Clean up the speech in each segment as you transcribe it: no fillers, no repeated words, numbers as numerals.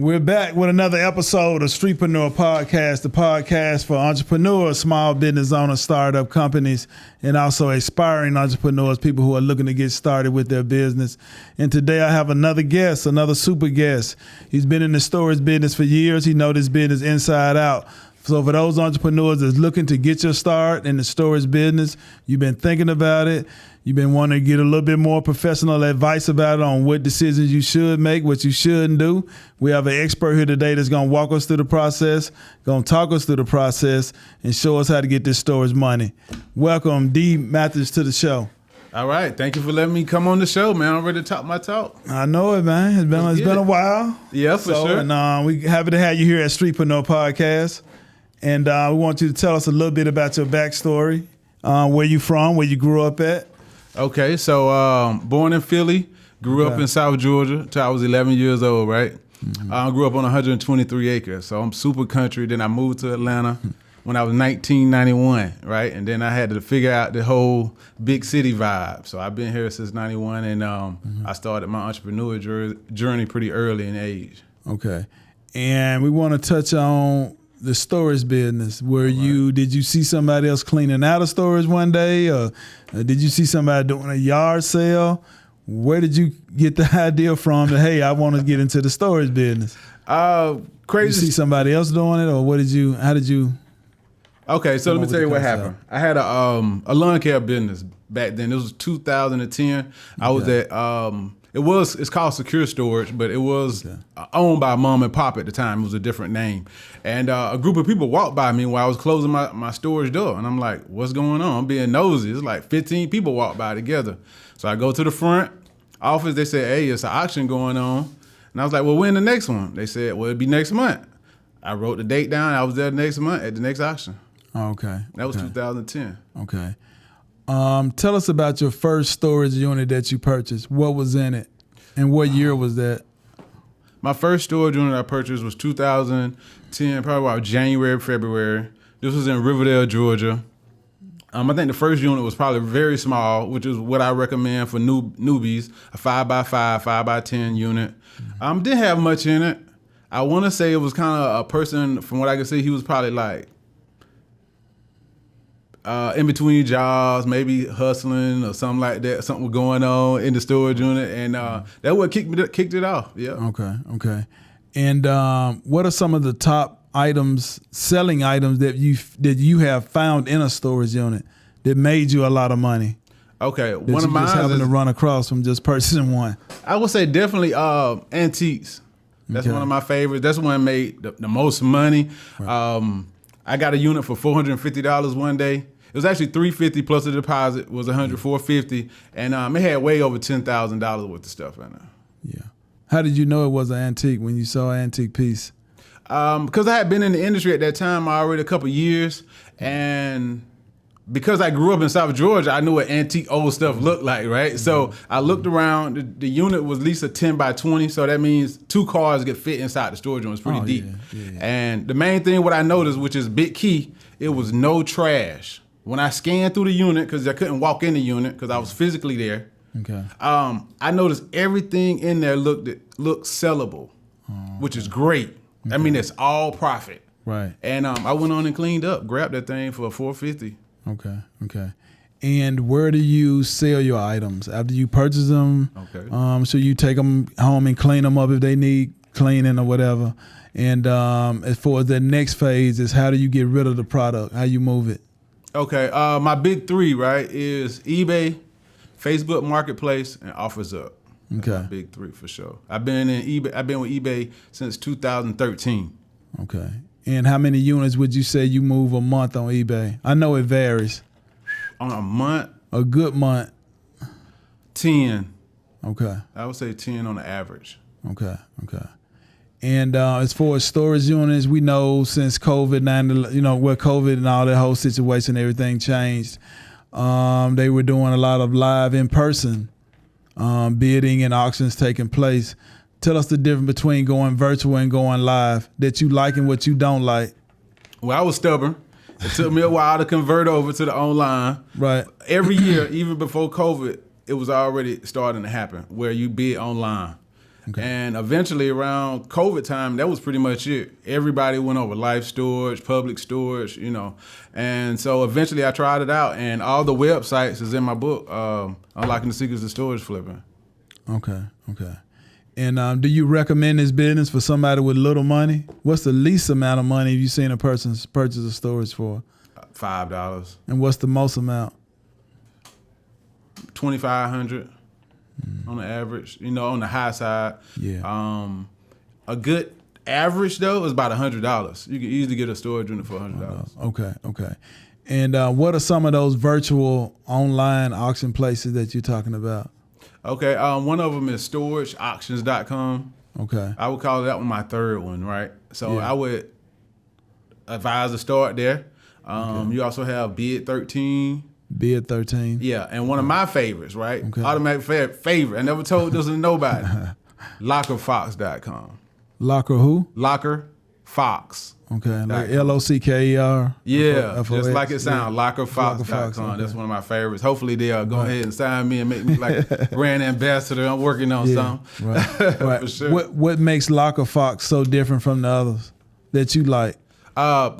We're back with another episode of Streetpreneur Podcast, the podcast for entrepreneurs, small business owners, startup companies, and also aspiring entrepreneurs, people who are looking to get started with their business. And today I have another guest, another super guest. He's been in the storage business for years. He knows this business inside out. So for those entrepreneurs that's looking to get your start in the storage business, you've been thinking about it, you've been wanting to get a little bit more professional advice about it on what decisions you should make, what you shouldn't do. We have an expert here today that's going to walk us through the process, going to talk us through the process, and show us how to get this storage money. Welcome, Dee Mathis, to the show. All right. Thank you for letting me come on the show, man. I'm ready to talk my talk. I know it, man. It's been a while. Yeah, for sure. And we happy to have you here at Streetpreneur Podcast. And we want you to tell us a little bit about your backstory, where you from, where you grew up at. Okay, so born in Philly, grew up in South Georgia till I was 11 years old, right? Mm-hmm. I grew up on 123 acres, so I'm super country. Then I moved to Atlanta when I was 1991, right? And then I had to figure out the whole big city vibe. So I've been here since 91, and I started my entrepreneur journey pretty early in age. Okay, and we want to touch on the storage business. Did you see somebody else cleaning out a storage one day, or did you see somebody doing a yard sale? Where did you get the idea from that, hey, I want to get into the storage business? Crazy. Did you see somebody else doing it, or how did you? Okay, so let me tell you what happened. I had a lawn care business back then. It was 2010. I was at it's called Secure Storage, but it was owned by Mom and Pop at the time. It was a different name. And a group of people walked by me while I was closing my storage door. And I'm like, what's going on? I'm being nosy. It's like 15 people walked by together. So I go to the front office. They said, hey, it's an auction going on. And I was like, well, when the next one? They said, well, it'll be next month. I wrote the date down. I was there next month at the next auction. Oh, okay. That was 2010. Okay. Tell us about your first storage unit that you purchased. What was in it, and what year was that? My first storage unit I purchased was 2010, probably about January, February. This was in Riverdale, Georgia. I think the first unit was probably very small, which is what I recommend for newbies, a 5x5, 5x10 unit. Didn't have much in it. I want to say it was kind of a person, from what I can see, he was probably like, in between jobs, maybe hustling or something like that. Something was going on in the storage unit, and that what kicked it off. Yeah. Okay. And what are some of the top selling items that you have found in a storage unit that made you a lot of money? Okay, one of mine just having to run across from just purchasing one. I would say definitely antiques. That's one of my favorites. That's one that made the most money. Right. I got a unit for $450 one day. It was actually $350 plus the deposit was $450, and it had way over $10,000 worth of stuff in there. Yeah. How did you know it was an antique when you saw an antique piece? Because I had been in the industry at that time already a couple years, and because I grew up in South Georgia, I knew what antique old stuff looked like, right? Mm-hmm. So I looked around. The unit was at least a 10 by 20, so that means 2 cars get fit inside the storage room. It's pretty deep. Yeah. And the main thing what I noticed, which is big key, it was no trash. When I scanned through the unit, because I couldn't walk in the unit because I was physically there, I noticed everything in there looked sellable, which is great. Okay. I mean, it's all profit. Right. And I went on and cleaned up, grabbed that thing for $450. Okay. And where do you sell your items after you purchase them? Okay. So you take them home and clean them up if they need cleaning or whatever. And as far as the next phase is, how do you get rid of the product? How you move it? Okay, my big 3, right, is eBay, Facebook Marketplace, and OffersUp. That's my big 3 for sure. I've been with eBay since 2013. Okay. And how many units would you say you move a month on eBay? I know it varies. On a month? A good month. 10. Okay. I would say 10 on the average. Okay. And as far as storage units, we know since COVID-19, with COVID and all that whole situation, everything changed. They were doing a lot of live in-person bidding and auctions taking place. Tell us the difference between going virtual and going live that you like and what you don't like. Well, I was stubborn. It took me a while to convert over to the online. Right. Every year, even before COVID, it was already starting to happen where you bid online. Okay. And eventually around COVID time, that was pretty much it. Everybody went over life storage, public storage, And so eventually I tried it out, and all the websites is in my book, Unlocking the Secrets of Storage Flipping. Okay. And do you recommend this business for somebody with little money? What's the least amount of money you've seen a person purchase a storage for? $5. And what's the most amount? $2,500 on the average, on the high side. Yeah. A good average, though, is about $100. You can easily get a storage unit for $100. Okay. And what are some of those virtual online auction places that you're talking about? Okay, one of them is storageauctions.com. Okay. I would call that one my third one, right? So Yeah. I would advise to start there. You also have Bid 13. Bid 13. Yeah, and one of my favorites, right? Okay. Automatic favorite. I never told this to nobody. LockerFox.com. Locker who? Locker Fox. Okay, like LOCKER. Yeah, F-O-X. just like it sounds. LockerFox.com. Okay. That's one of my favorites. Hopefully they'll go ahead and sign me and make me like brand ambassador. I'm working on something. Right. For sure. What makes Locker Fox so different from the others that you like?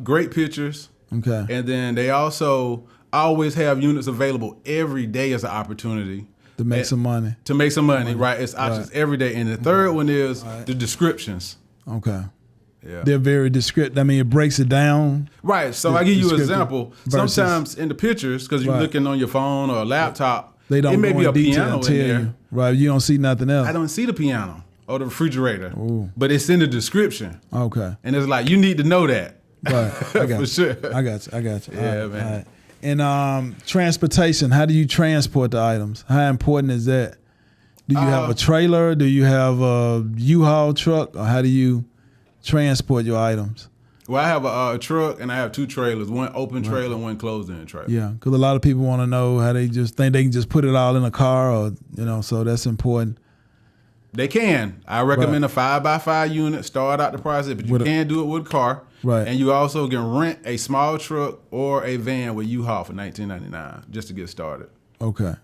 Great pictures. Okay. And then they also always have units available every day as an opportunity. To make some money. To make some money, right? It's options every day. And the third one is the descriptions. Okay. Yeah. They're very descriptive. I mean, it breaks it down. Right. So I give you an Descriptive example. versus- Sometimes in the pictures, because you're looking on your phone or a laptop, They don't it may go be in a detail piano and tell in there. you. Right. You don't see nothing else. I don't see the piano or the refrigerator, Ooh. but it's in the description. Okay. And it's like, you need to know that. Right. I got For you. sure. I got you. Yeah, All man. All right. And transportation, how do you transport the items? How important is that? Do you have a trailer? Do you have a U-Haul truck? Or how do you transport your items? Well, I have a truck and I have two trailers, one open trailer and one closed-in trailer. Yeah, because a lot of people want to know how they just think they can just put it all in a car, or so that's important. They can. I recommend a 5x5 unit, start out the process, but you can do it with a car. Right. And you also can rent a small truck or a van with U-Haul for $19.99 just to get started. Okay.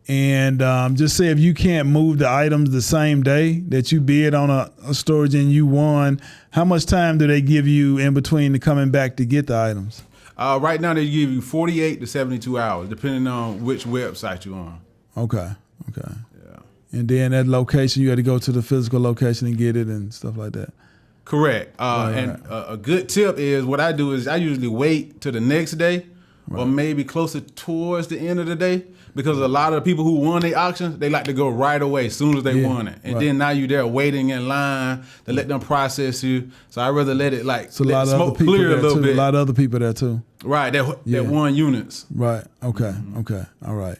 And just say if you can't move the items the same day that you bid on a storage and you won, how much time do they give you in between to coming back to get the items? Right now they give you 48 to 72 hours, depending on which website you're on. Okay. Yeah. And then that location, you had to go to the physical location and get it and stuff like that. Correct. A good tip is what I do is I usually wait till the next day or maybe closer towards the end of the day, because a lot of the people who won the auctions, they like to go right away as soon as they won it. And then now you're there waiting in line to let them process you. So I'd rather let it let smoke clear a little bit. A lot of other people there too. Right, that won units. Right, okay, all right.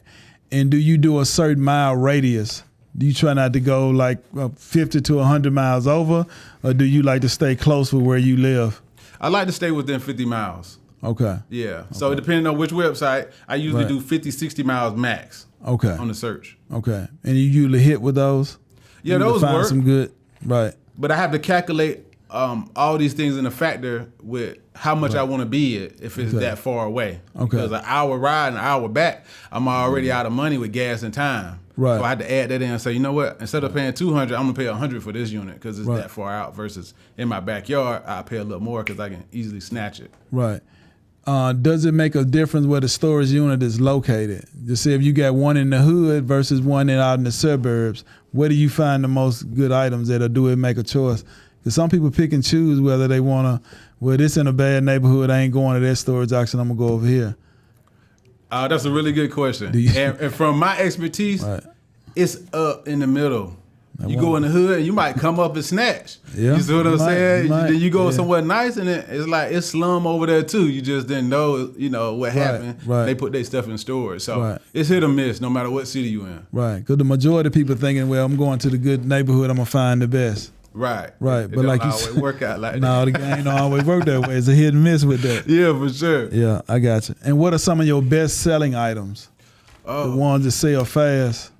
And do you do a certain mile radius? Do you try not to go like 50 to 100 miles over, or do you like to stay close with where you live? I like to stay within 50 miles. Okay. Yeah. Okay. So depending on which website, I usually do 50, 60 miles max. Okay. On the search. Okay. And you usually hit with those? Yeah, those find work. some good. Right. But I have to calculate all these things in a factor with how much I want to be if it's that far away. Okay. Because an hour ride and an hour back, I'm already out of money with gas and time. Right. So I had to add that in and say, you know what? Instead of paying $200, I'm gonna pay $100 for this unit because it's Right. that far out. Versus in my backyard, I pay a little more because I can easily snatch it. Right. Does it make a difference where the storage unit is located? Just say if you got one in the hood versus one out in the suburbs, where do you find the most good items that do it make a choice? Because some people pick and choose whether they want to, well, this in a bad neighborhood, I ain't going to that storage auction, I'm going to go over here. That's a really good question. And from my expertise, it's up in the middle. You go in the hood and you might come up and snatch. Yeah, you see what I'm saying? Then you go yeah. somewhere nice and it's like it's slum over there too. You just didn't know, what happened. Right. They put their stuff in storage. So it's hit or miss no matter what city you in. Right. Because the majority of people thinking, well, I'm going to the good neighborhood, I'm going to find the best. Right. Right. It But like you always said, work out like no, that. the game don't always work that way. It's a hit and miss with that. Yeah, for sure. Yeah, I got you. And what are some of your best selling items? The ones that sell fast.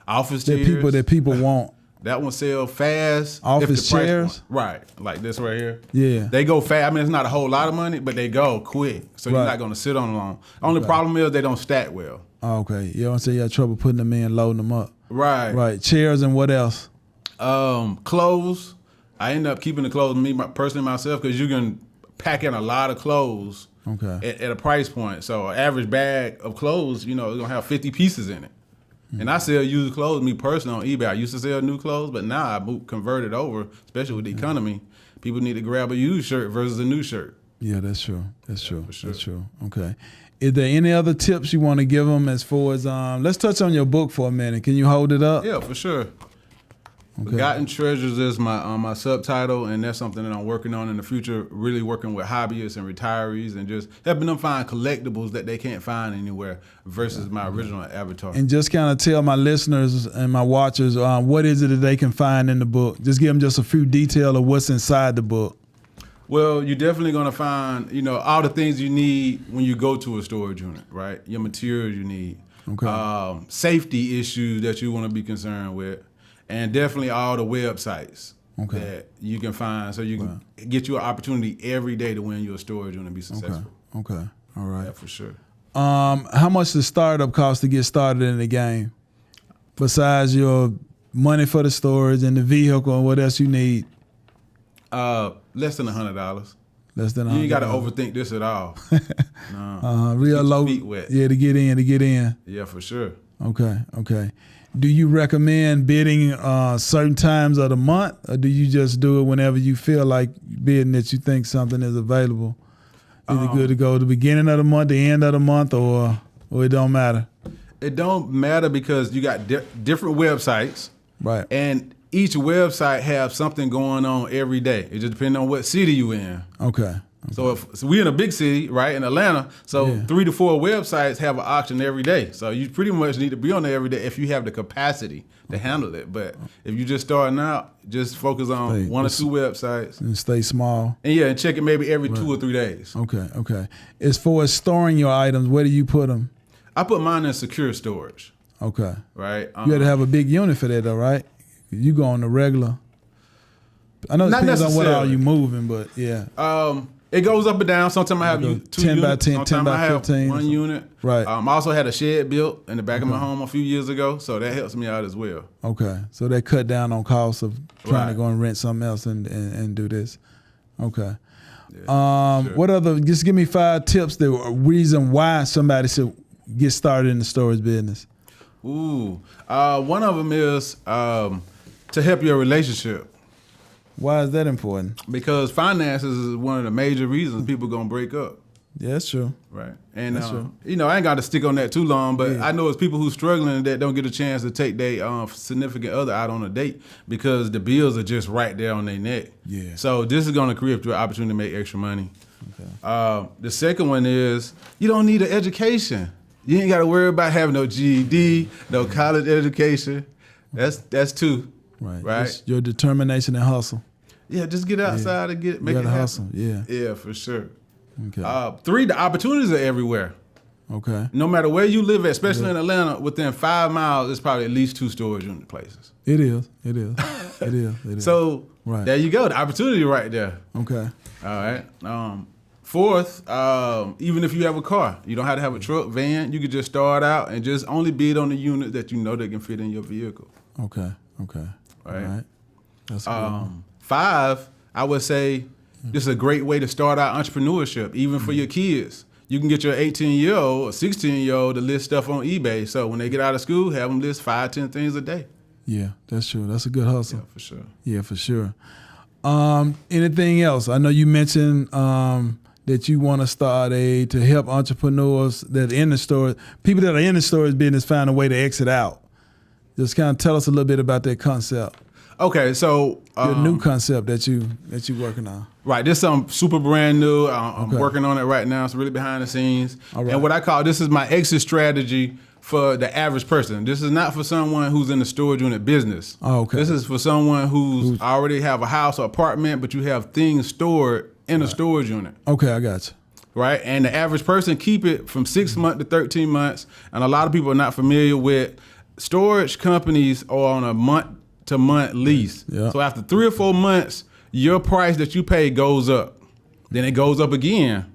Office chairs. That people want. That one sell fast. Office chairs? Right. Like this right here. Yeah. They go fast. I mean, it's not a whole lot of money, but they go quick. So you're not going to sit on them long. Only problem is they don't stack well. Oh, okay. You don't say you have trouble putting them in, loading them up. Right. Right. Chairs and what else? Clothes. I end up keeping the clothes personally myself because you can pack in a lot of clothes at a price point. So an average bag of clothes, it's gonna have 50 pieces in it. And I sell used clothes, me personally, on eBay. I used to sell new clothes, but now I converted over, especially with the economy. People need to grab a used shirt versus a new shirt. Yeah, that's true. That's true. For sure. That's true. Okay. Is there any other tips you want to give them as far as, let's touch on your book for a minute. Can you hold it up? Yeah, for sure. Okay. Forgotten Treasures is my subtitle, and that's something that I'm working on in the future, really working with hobbyists and retirees and just helping them find collectibles that they can't find anywhere versus my original avatar. And just kind of tell my listeners and my watchers, what is it that they can find in the book? Just give them just a few details of what's inside the book. Well, you're definitely going to find, all the things you need when you go to a storage unit, right? Your materials you need. Okay. Safety issues that you want to be concerned with. And definitely all the websites that you can find so you can get you an opportunity every day to win your storage unit and be successful. Okay. All right. Yeah, for sure. How much does startup cost to get started in the game? Besides your money for the storage and the vehicle and what else you need? Less than $100. Less than $100. You ain't got to overthink this at all. No. Real Keep low. your feet wet. Yeah, to get in. Yeah, for sure. Okay. Do you recommend bidding certain times of the month, or do you just do it whenever you feel like bidding that you think something is available? Is it good to go at the beginning of the month, the end of the month, or it don't matter? It don't matter because you got different websites. Right. And each website have something going on every day. It just depends on what city you in. Okay. So we're in a big city, right, in Atlanta, so 3 to 4 websites have an auction every day. So you pretty much need to be on there every day if you have the capacity to handle it. But if you're just starting out, just focus on 1 or 2 websites. And stay small. And check it maybe every 2 or 3 days. Okay. As far as storing your items, where do you put them? I put mine in secure storage. Okay. Right. You got to have a big unit for that though, right? You go on the regular. I know it depends on what all you moving, but yeah. It goes up and down. Sometimes I have 2 10 by units. 10, Sometimes 10 by I have 15. 1 unit. Right. I also had a shed built in the back of my home a few years ago, so that helps me out as well. Okay. So they cut down on costs of trying to go and rent something else and do this. Okay. Yeah, sure. What other, just give me 5 tips, the reason why somebody should get started in the storage business. One of them is to help your relationship. Why is that important? Because finances is one of the major reasons people gonna break up. Yeah, that's true. Right. And that's true. I ain't got to stick on that too long, but I know it's people who's struggling that don't get a chance to take their significant other out on a date because the bills are just right there on their neck. Yeah. So this is gonna create you an opportunity to make extra money. Okay. The second one is you don't need an education. You ain't got to worry about having no GED, no college education. That's 2. Right. Just your determination and hustle. Yeah, just get outside and make it happen. Hustle. Yeah. Yeah, for sure. Okay. 3, the opportunities are everywhere. Okay. No matter where you live at, especially in Atlanta, within 5 miles, there's probably at least 2 storage unit places. It is. So there you go. The opportunity right there. Okay. All right. 4th, even if you have a car, you don't have to have a truck, van. You could just start out and just only bid on the unit that you know that can fit in your vehicle. Okay. All right. That's good. 5, I would say this is a great way to start out entrepreneurship, even for your kids. You can get your 18-year-old or 16-year-old to list stuff on eBay. So when they get out of school, have them list 5, 10 things a day. Yeah, that's true. That's a good hustle. Yeah, for sure. Yeah, for sure. Anything else? I know you mentioned that you want to start to help entrepreneurs that are in the store, people that are in the storage business find a way to exit out. Just kind of tell us a little bit about that concept. Okay, so your new concept that you working on. Right, this is something super brand new. I'm working on it right now. It's really behind the scenes. All right. And what I call this is my exit strategy for the average person. This is not for someone who's in the storage unit business. Oh, okay. This is for someone who's already have a house or apartment, but you have things stored in a storage unit. Okay, I got you. Right, and the average person keep it from 6 months to 13 months. And a lot of people are not familiar with storage companies are on a month-to-month lease. Yeah. So after 3 or 4 months, your price that you pay goes up. Then it goes up again.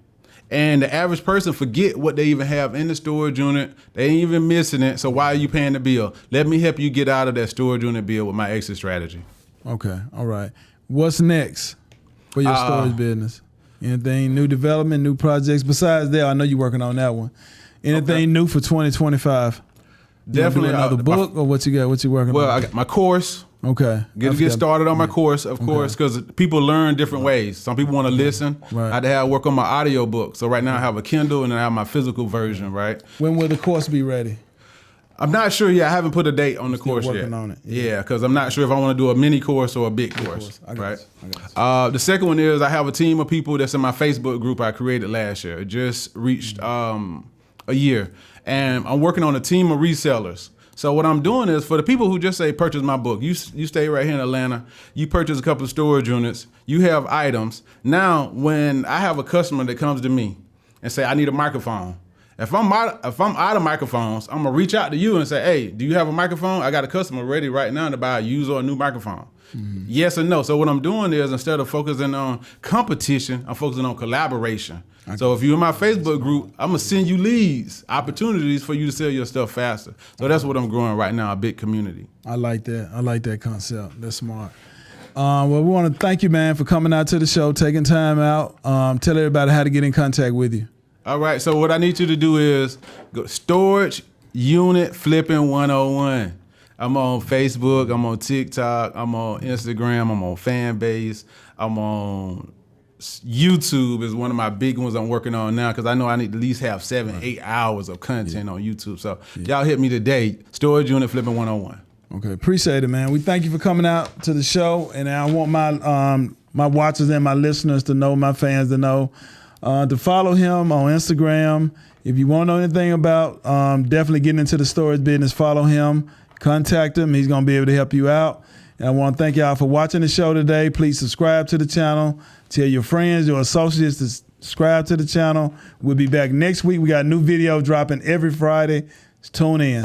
And the average person forget what they even have in the storage unit. They ain't even missing it. So why are you paying the bill? Let me help you get out of that storage unit bill with my exit strategy. Okay, all right. What's next for your storage business? Anything, new development, new projects? Besides that, I know you're working on that one. Anything new for 2025? Definitely another book or what you got? What you working on? Well, I got my course. Okay. Get started on my course, of course, because people learn different ways. Some people want to listen. Right. I had to work on my audio book. So right now I have a Kindle and then I have my physical version, right? When will the course be ready? I'm not sure yet. I haven't put a date on the course yet. Working on it. Yeah, because I'm not sure if I want to do a mini course or a big course. Right. The second one is I have a team of people that's in my Facebook group I created last year. It just reached a year. And I'm working on a team of resellers. So what I'm doing is for the people who just say purchase my book, you stay right here in Atlanta, you purchase a couple of storage units, you have items. Now, when I have a customer that comes to me and say, I need a microphone. If I'm out of microphones, I'm gonna reach out to you and say, hey, do you have a microphone? I got a customer ready right now to buy a used or a new microphone. Mm-hmm. Yes or no. So what I'm doing is instead of focusing on competition, I'm focusing on collaboration. So if you're in my Facebook group, I'm gonna send you leads, opportunities for you to sell your stuff faster. So that's what I'm growing right now, a big community. I like that. I like that concept. That's smart. Well, we want to thank you, man, for coming out to the show, taking time out. Tell everybody how to get in contact with you. All right. So what I need you to do is go Storage Unit Flipping 101. I'm on Facebook. I'm on TikTok. I'm on Instagram. I'm on Fanbase. I'm on YouTube is one of my big ones I'm working on now because I know I need to at least have 7-8 hours of content on YouTube. So y'all hit me today, Storage Unit Flipping 101. Okay, appreciate it, man. We thank you for coming out to the show, and I want my watchers and my listeners to know, my fans to know, to follow him on Instagram. If you want to know anything about definitely getting into the storage business, follow him, contact him. He's going to be able to help you out. And I want to thank y'all for watching the show today. Please subscribe to the channel. Tell your friends, your associates to subscribe to the channel. We'll be back next week. We got a new video dropping every Friday. Tune in.